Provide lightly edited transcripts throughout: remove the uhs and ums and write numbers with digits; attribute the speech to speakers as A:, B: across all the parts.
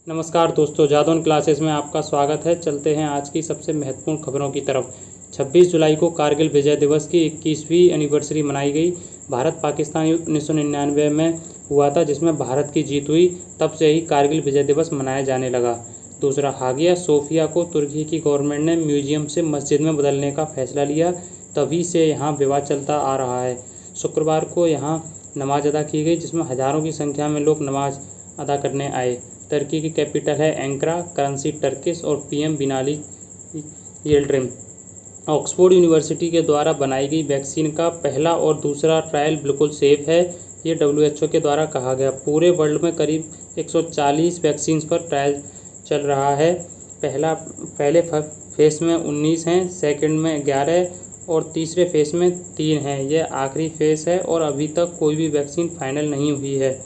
A: नमस्कार दोस्तों, जादौन क्लासेस में आपका स्वागत है। चलते हैं आज की सबसे महत्वपूर्ण खबरों की तरफ। 26 जुलाई को कारगिल विजय दिवस की 21वीं एनिवर्सरी मनाई गई। भारत पाकिस्तान युद्ध 1999 में हुआ था, जिसमें भारत की जीत हुई। तब से ही कारगिल विजय दिवस मनाया जाने लगा। दूसरा, हागिया सोफिया को तुर्की की गवर्नमेंट ने म्यूजियम से मस्जिद में बदलने का फैसला लिया। तभी से यहाँ विवाद चलता आ रहा है। शुक्रवार को यहाँ नमाज अदा की गई, जिसमें हज़ारों की संख्या में लोग नमाज अदा करने आए। टर्की की कैपिटल है एंकरा, करेंसी टर्किश और पीएम बिनाली येल्ड्रिम। ऑक्सफोर्ड यूनिवर्सिटी के द्वारा बनाई गई वैक्सीन का पहला और दूसरा ट्रायल बिल्कुल सेफ है, ये WHO के द्वारा कहा गया। पूरे वर्ल्ड में करीब 140 वैक्सीन पर ट्रायल चल रहा है। पहले फेस में 19 हैं, सेकंड में 11 और तीसरे फेस में 3 हैं। यह आखिरी फेस है और अभी तक कोई भी वैक्सीन फाइनल नहीं हुई है।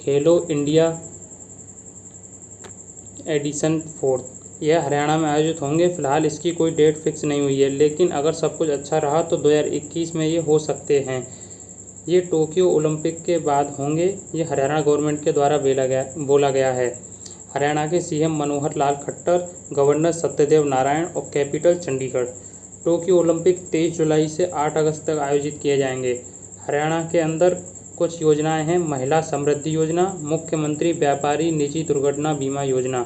A: खेलो इंडिया एडिशन 4 यह हरियाणा में आयोजित होंगे। फिलहाल इसकी कोई डेट फिक्स नहीं हुई है, लेकिन अगर सब कुछ अच्छा रहा तो 2021 में ये हो सकते हैं। ये टोक्यो ओलंपिक के बाद होंगे। ये हरियाणा गवर्नमेंट के द्वारा बोला गया है। हरियाणा के सीएम मनोहर लाल खट्टर, गवर्नर सत्यदेव नारायण और कैपिटल चंडीगढ़। टोक्यो ओलंपिक 23 जुलाई से 8 अगस्त तक आयोजित किए जाएंगे। हरियाणा के अंदर कुछ योजनाएं हैं। महिला समृद्धि योजना, मुख्यमंत्री व्यापारी निजी दुर्घटना बीमा योजना,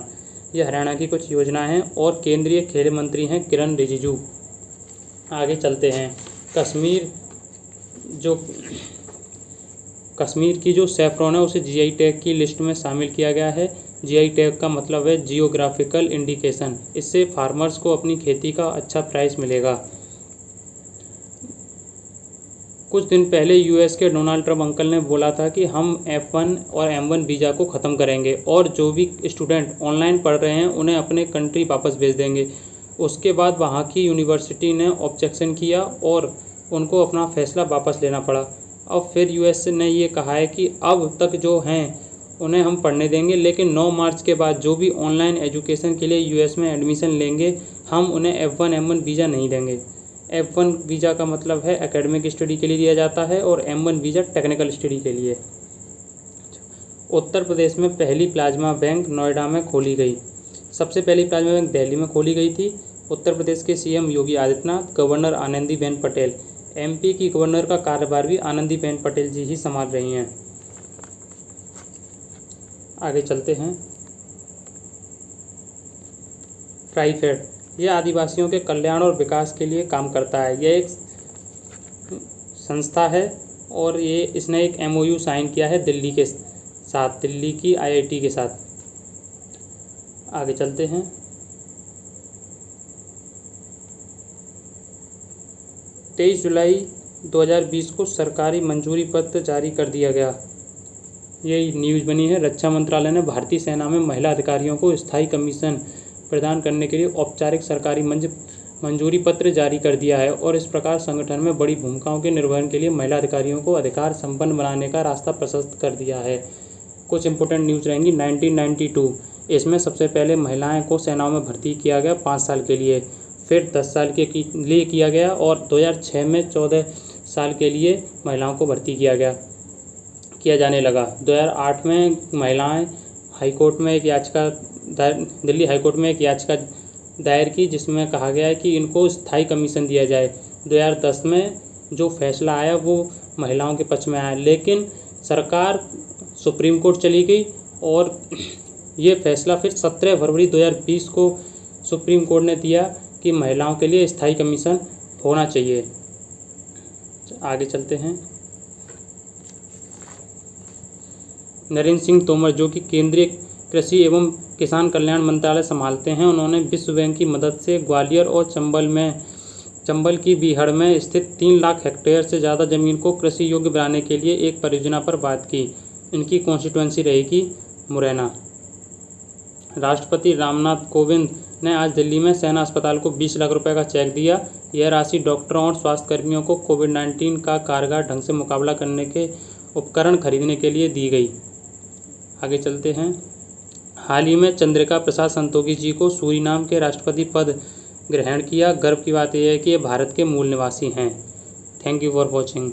A: ये हरियाणा की कुछ योजनाएं हैं। और केंद्रीय खेल मंत्री हैं किरण रिजिजू। आगे चलते हैं। कश्मीर की जो सैफरॉन है उसे GI टैग की लिस्ट में शामिल किया गया है। GI टैग का मतलब है जियोग्राफिकल इंडिकेशन। इससे फार्मर्स को अपनी खेती का अच्छा प्राइस मिलेगा। कुछ दिन पहले US के डोनाल्ड ट्रंप अंकल ने बोला था कि हम F1 और M1 वीज़ा को ख़त्म करेंगे और जो भी स्टूडेंट ऑनलाइन पढ़ रहे हैं उन्हें अपने कंट्री वापस भेज देंगे। उसके बाद वहाँ की यूनिवर्सिटी ने ऑब्जेक्शन किया और उनको अपना फैसला वापस लेना पड़ा। अब फिर US ने ये कहा है कि अब तक जो हैं उन्हें हम पढ़ने देंगे, लेकिन 9 मार्च के बाद जो भी ऑनलाइन एजुकेशन के लिए US में एडमिशन लेंगे हम उन्हें F1 M1 वीज़ा नहीं देंगे। F1 वीज़ा का मतलब है एकेडमिक स्टडी के लिए दिया जाता है और M1 वीज़ा टेक्निकल स्टडी के लिए। उत्तर प्रदेश में पहली प्लाज्मा बैंक नोएडा में खोली गई। सबसे पहली प्लाज्मा बैंक दिल्ली में खोली गई थी। उत्तर प्रदेश के CM Yogi Adityanath, governor Anandiben Patel. MP की गवर्नर का कार्यभार भी आनंदीबेन पटेल जी ही संभाल रही हैं। आगे चलते हैं। ट्राइफेड यह आदिवासियों के कल्याण और विकास के लिए काम करता है। यह एक संस्था है और इसने एक MOU साइन किया है दिल्ली के साथ, दिल्ली की IIT के साथ। आगे चलते हैं। तेईस जुलाई 2020 को सरकारी मंजूरी पत्र जारी कर दिया गया। यही न्यूज़ बनी है। रक्षा मंत्रालय ने भारतीय सेना में महिला अधिकारियों को स्थायी कमीशन प्रदान करने के लिए औपचारिक सरकारी मंजूरी पत्र जारी कर दिया है और इस प्रकार संगठन में बड़ी भूमिकाओं के निर्वहन के लिए महिला अधिकारियों को अधिकार संपन्न बनाने का रास्ता प्रशस्त कर दिया है। कुछ इंपॉर्टेंट न्यूज़ रहेंगी। 1992 इसमें सबसे पहले महिलाएं को सेनाओं में भर्ती किया गया 5 साल के लिए, फिर 10 साल के लिए किया गया और 2006 में 14 साल के लिए महिलाओं को भर्ती किया जाने लगा। 2008 में महिलाएँ हाईकोर्ट में दिल्ली हाईकोर्ट में एक याचिका दायर की, जिसमें कहा गया है कि इनको स्थायी कमीशन दिया जाए। 2010 में जो फैसला आया वो महिलाओं के पक्ष में आया, लेकिन सरकार सुप्रीम कोर्ट चली गई और ये फैसला फिर 17 फरवरी 2020 को सुप्रीम कोर्ट ने दिया कि महिलाओं के लिए स्थायी कमीशन होना चाहिए। आगे चलते हैं। नरेंद्र सिंह तोमर, जो कि केंद्रीय कृषि एवं किसान कल्याण मंत्रालय संभालते हैं, उन्होंने विश्व बैंक की मदद से ग्वालियर और चंबल की बीहड़ में स्थित 3 लाख हेक्टेयर से ज़्यादा ज़मीन को कृषि योग्य बनाने के लिए एक परियोजना पर बात की। इनकी कॉन्स्टिट्यूएंसी रहेगी मुरैना। राष्ट्रपति रामनाथ कोविंद ने आज दिल्ली में सेना अस्पताल को 20 लाख रुपए का चेक दिया। यह राशि डॉक्टरों और स्वास्थ्यकर्मियों को कोविड-19 का कारगर ढंग से मुकाबला करने के उपकरण खरीदने के लिए दी गई। आगे चलते हैं। हाल ही में चंद्रिका प्रसाद संतोखी जी को सूरीनाम के राष्ट्रपति पद ग्रहण किया। गर्व की बात यह है कि ये भारत के मूल निवासी हैं। Thank you for watching.